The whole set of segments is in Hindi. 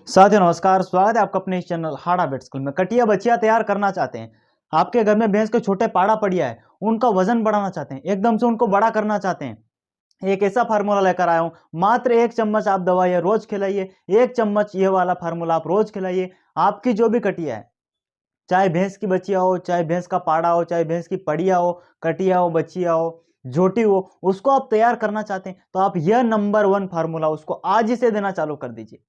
साथियों नमस्कार, स्वागत है आपका अपने इस चैनल हार्ड हैबिट स्कूल में। कटिया बछिया तैयार करना चाहते हैं, आपके घर में भैंस के छोटे पाड़ा पड़िया है, उनका वजन बढ़ाना चाहते हैं, एकदम से उनको बड़ा करना चाहते हैं, एक ऐसा फार्मूला लेकर आया हूं। मात्र 1 चम्मच आप दवा ये रोज खिलाइए, 1 चम्मच ये वाला फार्मूला आप रोज खिलाइए। आपकी जो भी कटिया है, चाहे भैंस की बच्चिया हो, चाहे भैंस का पाड़ा हो, चाहे भैंस की पड़िया हो, कटिया हो, बच्चिया हो, झोटी हो, उसको आप तैयार करना चाहते हैं तो आप यह नंबर 1 फार्मूला उसको आज ही से देना चालू कर दीजिए।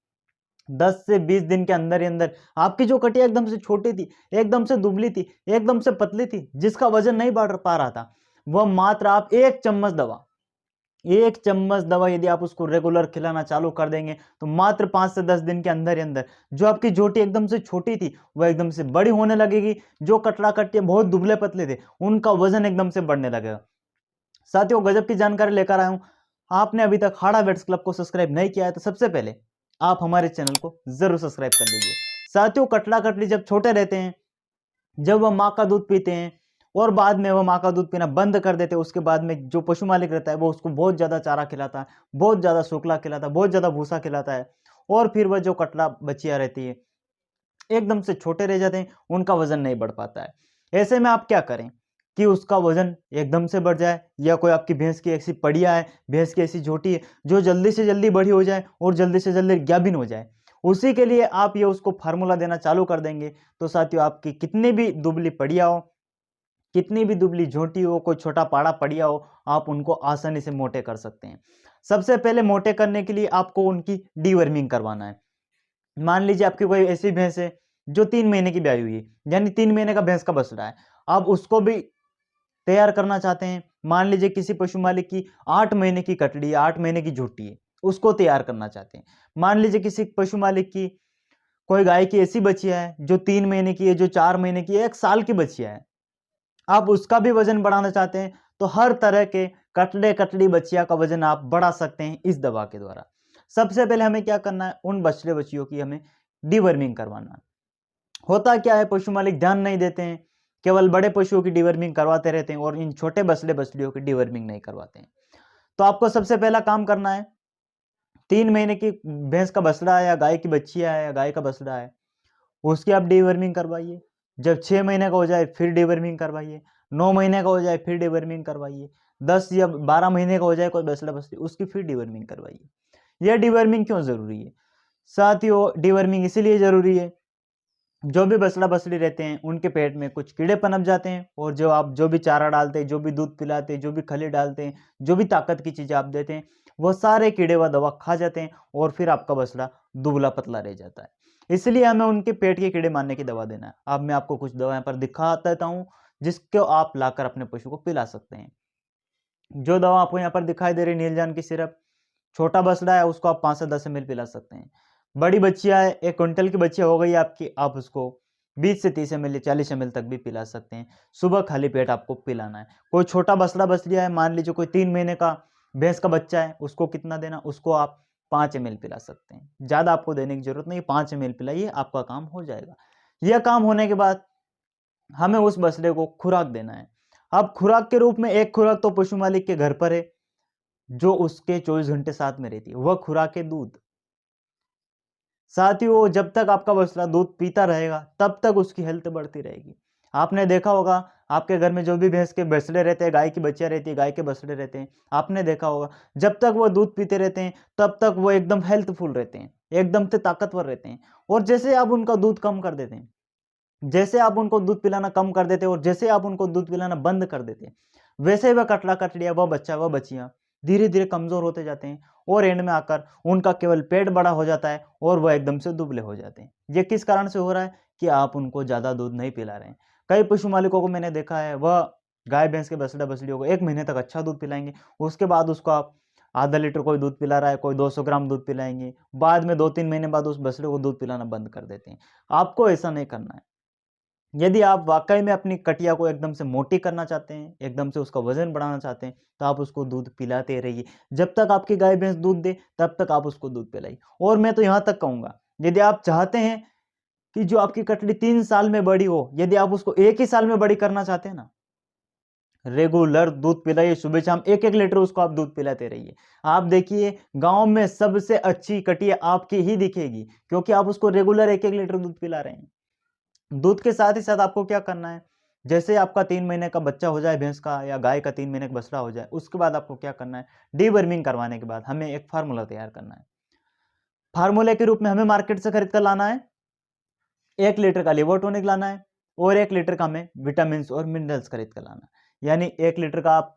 10 से 20 दिन के अंदर ही अंदर आपकी जो कटिया एकदम से छोटी थी, एकदम से दुबली थी, एकदम से पतली थी, जिसका वजन नहीं बढ़ पा रहा था, वह मात्र आप 1 चम्मच दवा यदि आप उसको रेगुलर खिलाना चालू कर देंगे तो मात्र 5 से 10 दिन के अंदर ही अंदर जो आपकी जोटी एकदम से छोटी थी वह एकदम से बड़ी होने लगेगी। जो कटड़ा कट्टे बहुत दुबले पतले थे उनका वजन एकदम से बढ़ने लगेगा। साथियों, गजब की जानकारी लेकर आया हूं। आपने अभी तक हाड़ा वेट्स क्लब को सब्सक्राइब नहीं किया है तो सबसे पहले आप हमारे चैनल को जरूर सब्सक्राइब कर लीजिए। साथियों, कटड़ा कटली जब छोटे रहते हैं, जब वह माँ का दूध पीते हैं और बाद में वह माँ का दूध पीना बंद कर देते हैं, उसके बाद में जो पशु मालिक रहता है वो उसको बहुत ज्यादा चारा खिलाता है, बहुत ज्यादा सूखला खिलाता है, बहुत ज्यादा भूसा खिलाता है, और फिर वह जो कटड़ा बच्चियां रहती है एकदम से छोटे रह जाते हैं, उनका वजन नहीं बढ़ पाता है। ऐसे में आप क्या करें कि उसका वजन एकदम से बढ़ जाए, या कोई आपकी भैंस की ऐसी पड़िया है, भैंस की ऐसी झोटी है जो जल्दी से जल्दी बड़ी हो जाए और जल्दी से जल्दी गाभिन हो जाए, उसी के लिए आप ये उसको फार्मूला देना चालू कर देंगे तो साथियों आपकी कितनी भी दुबली पड़िया हो, कितनी भी दुबली झोटी हो, कोई छोटा पाड़ा पड़िया हो, आप उनको आसानी से मोटे कर सकते हैं। सबसे पहले मोटे करने के लिए आपको उनकी डीवर्मिंग करवाना है। मान लीजिए आपकी कोई ऐसी भैंस है जो 3 महीने की ब्याई हुई है, यानी 3 महीने का भैंस का बछड़ा है, आप उसको भी तैयार करना चाहते हैं। मान लीजिए किसी पशु मालिक की 8 महीने की कटड़ी है, 8 महीने की झोटी है, उसको तैयार करना चाहते हैं। मान लीजिए किसी पशु मालिक की कोई गाय की ऐसी बच्चिया है जो 3 महीने की है, जो 4 महीने की है, 1 साल की बच्चिया है, आप उसका भी वजन बढ़ाना चाहते हैं तो हर तरह के कटड़े कटड़ी बच्चिया का वजन आप बढ़ा सकते हैं इस दवा के द्वारा। सबसे पहले हमें क्या करना है, उन बछड़े बच्चियों की हमें डिवर्मिंग करवाना है। होता क्या है, पशु मालिक ध्यान नहीं देते हैं, केवल बड़े पशुओं की डिवर्मिंग करवाते रहते हैं और इन छोटे बछड़े बछड़ियों की डिवर्मिंग नहीं करवाते हैं। तो आपको सबसे पहला काम करना है, 3 महीने की भैंस का बछड़ा है या गाय की बच्चिया है या गाय का बछड़ा है, उसकी आप डीवर्मिंग करवाइए। जब 6 महीने का हो जाए फिर डीवर्मिंग करवाइए, 9 महीने का हो जाए फिर डीवर्मिंग करवाइए, 10 या 12 महीने का हो जाए कोई बछड़ा बछड़ी, उसकी फिर डीवर्मिंग करवाइए। यह डीवर्मिंग क्यों जरूरी है साथियों? डीवर्मिंग इसीलिए जरूरी है, जो भी बछड़ा बछड़ी रहते हैं उनके पेट में कुछ कीड़े पनप जाते हैं, और जो आप जो भी चारा डालते हैं, जो भी दूध पिलाते हैं, जो भी खली डालते हैं, जो भी ताकत की चीजें आप देते हैं, वो सारे कीड़े व दवा खा जाते हैं और फिर आपका बछड़ा दुबला पतला रह जाता है। इसलिए हमें उनके पेट के कीड़े मारने की दवा देना है। अब मैं आपको कुछ दवा यहाँ पर दिखा देता हूँ जिसको आप लाकर अपने पशु को पिला सकते हैं। जो दवा आपको यहाँ पर दिखाई दे रही है, नीलजान की सिरप, छोटा बछड़ा है उसको आप 5 से 10 ml पिला सकते हैं। बड़ी बच्चियां है, 1 क्विंटल की बच्चिया हो गई आपकी, आप उसको 20 से 30 ml 40 ml तक भी पिला सकते हैं। सुबह खाली पेट आपको पिलाना है। कोई छोटा बछड़ा बछड़िया है, मान लीजिए कोई 3 महीने का भैंस का बच्चा है, उसको कितना देना, उसको आप 5 ml पिला सकते हैं। ज्यादा आपको देने की जरूरत नहीं, 5 ml पिलाइए, आपका काम हो जाएगा। यह काम होने के बाद हमें उस बछड़े को खुराक देना है। अब खुराक के रूप में एक खुराक तो पशु मालिक के घर पर है जो उसके 24 घंटे साथ में रहती है, वह खुराक है दूध। साथियों, जब तक आपका बछड़ा दूध पीता रहेगा तब तक उसकी हेल्थ बढ़ती रहेगी। आपने देखा होगा आपके घर में जो भी भैंस के बछड़े रहते हैं, गाय की बच्चियां रहती है, गाय के बछड़े रहते हैं, आपने देखा होगा जब तक वो दूध पीते रहते हैं तब तक वो एकदम हेल्थफुल रहते हैं, एकदम से ताकतवर रहते हैं। और जैसे आप उनका दूध कम कर देते हैं, जैसे आप उनको दूध पिलाना कम कर देते हैं और जैसे आप उनको दूध पिलाना बंद कर देते हैं, वैसे वह कटड़ा कटड़िया, वह बच्चा, वह बच्चियां धीरे धीरे कमजोर होते जाते हैं और एंड में आकर उनका केवल पेट बड़ा हो जाता है और वह एकदम से दुबले हो जाते हैं। ये किस कारण से हो रहा है कि आप उनको ज्यादा दूध नहीं पिला रहे हैं। कई पशु मालिकों को मैंने देखा है, वह गाय भैंस के बछड़ा बछड़ियों को 1 महीने तक अच्छा दूध पिलाएंगे, उसके बाद उसको आप आधा लीटर कोई दूध पिला रहा है, कोई 200 ग्राम दूध पिलाएंगे, बाद में 2-3 महीने बाद उस बछड़े को दूध पिलाना बंद कर देते हैं। आपको ऐसा नहीं करना है। यदि आप वाकई में अपनी कटिया को एकदम से मोटी करना चाहते हैं, एकदम से उसका वजन बढ़ाना चाहते हैं, तो आप उसको दूध पिलाते रहिए। जब तक आपकी गाय भैंस दूध दे तब तक आप उसको दूध पिलाइए। और मैं तो यहाँ तक कहूंगा, यदि आप चाहते हैं कि जो आपकी कटड़ी 3 साल में बड़ी हो, यदि आप उसको 1 ही साल में बड़ी करना चाहते हैं ना, रेगुलर दूध पिलाइए, सुबह शाम 1-1 लीटर उसको आप दूध पिलाते रहिए। आप देखिए गाँव में सबसे अच्छी कटिया आपकी ही दिखेगी, क्योंकि आप उसको रेगुलर 1-1 लीटर दूध पिला रहे हैं। दूध के साथ ही साथ आपको क्या करना है, जैसे आपका 3 महीने का बच्चा हो जाए भैंस का या गाय का 3 महीने का बछड़ा हो जाए, उसके बाद आपको क्या करना है, डीवर्मिंग करवाने के बाद हमें एक फार्मूला तैयार करना है। फार्मूले के रूप में हमें मार्केट से खरीद कर लाना है, 1 लीटर का लिवर टॉनिक लाना है और 1 लीटर का हमें विटामिन और मिनरल्स खरीद कर लाना है। यानी 1 लीटर का आप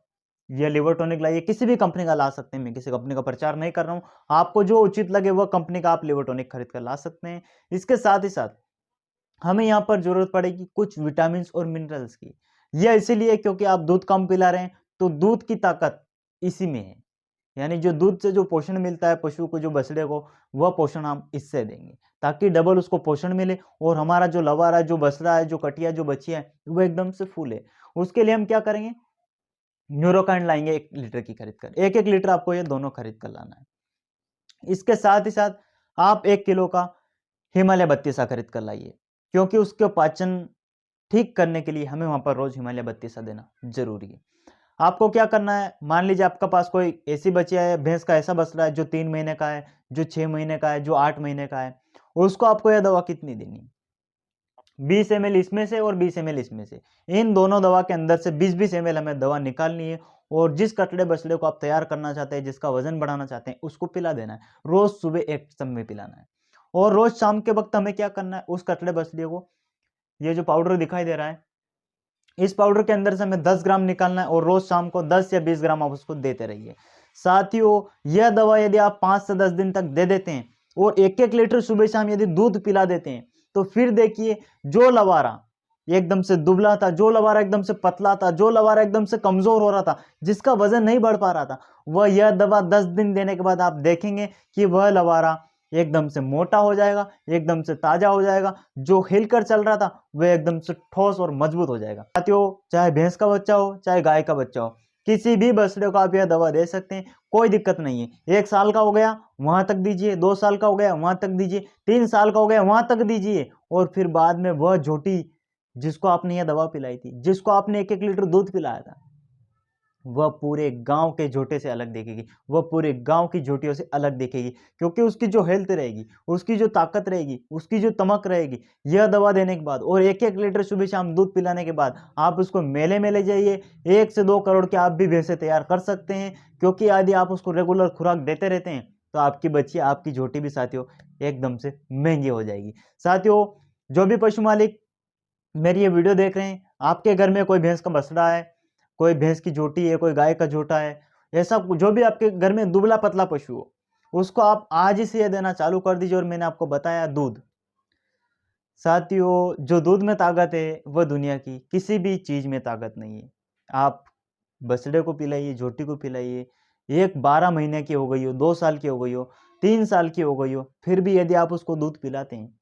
ये लिवर टॉनिक लाइए, किसी भी कंपनी का ला सकते हैं, मैं किसी कंपनी का प्रचार नहीं कर रहा हूँ। आपको जो उचित लगे वह कंपनी का आप लिवर टॉनिक खरीद कर ला सकते हैं। इसके साथ ही साथ हमें यहाँ पर ज़रूरत पड़ेगी कुछ विटामिन्स और मिनरल्स की। यह इसीलिए क्योंकि आप दूध कम पिला रहे हैं, तो दूध की ताकत इसी में है। यानी जो दूध से जो पोषण मिलता है पशु को, जो बछड़े को, वह पोषण हम इससे देंगे, ताकि डबल उसको पोषण मिले और हमारा जो लवारा है, जो बछड़ा है, जो कटिया, जो बछिया है, वो एकदम से फूले। उसके लिए हम क्या करेंगे, न्यूरोकाइन लाएँगे 1 लीटर की खरीद कर। 1-1 लीटर आपको ये दोनों खरीद कर लाना है। इसके साथ ही साथ आप 1 किलो का हिमालय बत्तीसा खरीद कर लाइए, क्योंकि उसके पाचन ठीक करने के लिए हमें वहाँ पर रोज़ हिमालय बत्तीसा देना ज़रूरी है। आपको क्या करना है, मान लीजिए आपका पास कोई ऐसी बच्चिया है, भैंस का ऐसा बछड़ा है जो 3 महीने का है, जो 6 महीने का है, जो 8 महीने का है, उसको आपको यह दवा कितनी देनी है? 20 एमएल इसमें से और 20 एमएल इसमें से। इन दोनों दवा के अंदर से 20-20 एमएल हमें दवा निकालनी है और जिस कटड़े बछड़े को आप तैयार करना चाहते हैं, जिसका वजन बढ़ाना चाहते हैं, उसको पिला देना है। रोज़ सुबह एक समय पिलाना है और रोज़ शाम के वक़्त हमें क्या करना है, उस कटड़े बछड़े को ये जो पाउडर दिखाई दे रहा है, इस पाउडर के अंदर से हमें 10 ग्राम निकालना है और रोज़ शाम को 10 या 20 ग्राम आप उसको देते रहिए। साथियों, यह दवा यदि आप 5 से 10 दिन तक दे देते हैं और 1-1 लीटर सुबह शाम यदि दूध पिला देते हैं, तो फिर देखिए जो लवारा एकदम से दुबला था, जो लवारा एकदम से पतला था, जो लवारा एकदम से कमज़ोर हो रहा था, जिसका वज़न नहीं बढ़ पा रहा था, वह यह दवा 10 दिन देने के बाद आप देखेंगे कि वह लवारा एकदम से मोटा हो जाएगा, एकदम से ताज़ा हो जाएगा, जो हिलकर चल रहा था, वह एकदम से ठोस और मजबूत हो जाएगा। साथियों, चाहे भैंस का बच्चा हो, चाहे गाय का बच्चा हो, किसी भी बछड़े को आप यह दवा दे सकते हैं, कोई दिक्कत नहीं है। 1 साल का हो गया, वहाँ तक दीजिए, 2 साल का हो गया, वहाँ तक दीजिए, 3 साल का हो गया, वहाँ तक दीजिए और फिर बाद में वह झोटी जिसको आपने यह दवा पिलाई थी, जिसको आपने 1-1 लीटर दूध पिलाया था, वह पूरे गाँव के झोटे से अलग दिखेगी, वह पूरे गाँव की झोटियों से अलग दिखेगी, क्योंकि उसकी जो हेल्थ रहेगी, उसकी जो ताकत रहेगी, उसकी जो तमक रहेगी, यह दवा देने के बाद और 1-1 लीटर सुबह-शाम दूध पिलाने के बाद आप उसको मेले में ले जाइए, 1 से 2 करोड़ की आप भी भैंसें तैयार कर सकते हैं, क्योंकि यदि आप उसको रेगुलर खुराक देते रहते हैं, तो आपकी बच्चियाँ, आपकी झोटी भी साथियों एकदम से महँगी हो जाएगी। साथियों, जो भी पशु मालिक मेरी ये वीडियो देख रहे हैं, आपके घर में कोई भैंस का बछड़ा है, कोई भैंस की झोटी है, कोई गाय का झोटा है, ऐसा जो भी आपके घर में दुबला-पतला पशु हो, उसको आप आज ही से ये देना चालू कर दीजिए। और मैंने आपको बताया दूध। साथियों, जो दूध में ताकत है, वह दुनिया की किसी भी चीज़ में ताकत नहीं है। आप बछड़े को पिलाइए, झोटी को पिलाइए, एक 12 महीने की हो गई हो, 2 साल की हो गई हो, 3 साल की हो गई हो, फिर भी यदि आप उसको दूध पिलाते हैं,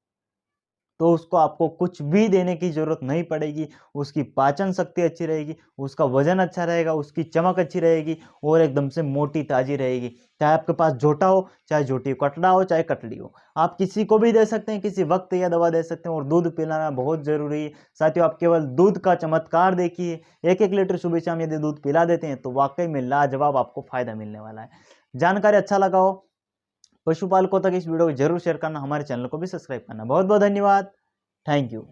तो उसको आपको कुछ भी देने की ज़रूरत नहीं पड़ेगी। उसकी पाचन शक्ति अच्छी रहेगी, उसका वज़न अच्छा रहेगा, उसकी चमक अच्छी रहेगी और एकदम से मोटी ताज़ी रहेगी। चाहे आपके पास झोटा हो, चाहे झोटी कटड़ा हो, चाहे कटड़ी हो। आप किसी को भी दे सकते हैं, किसी वक़्त यह दवा दे सकते हैं और दूध पिलाना बहुत ज़रूरी है। साथियों, आप केवल दूध का चमत्कार देखिए, 1-1 लीटर सुबह-शाम यदि दूध पिला देते हैं, तो वाक़ई में लाजवाब आपको फ़ायदा मिलने वाला है। जानकारी अच्छा लगा हो, पशुपालकों तक इस वीडियो को ज़रूर शेयर करना, हमारे चैनल को भी सब्सक्राइब करना। बहुत-बहुत धन्यवाद। Thank you.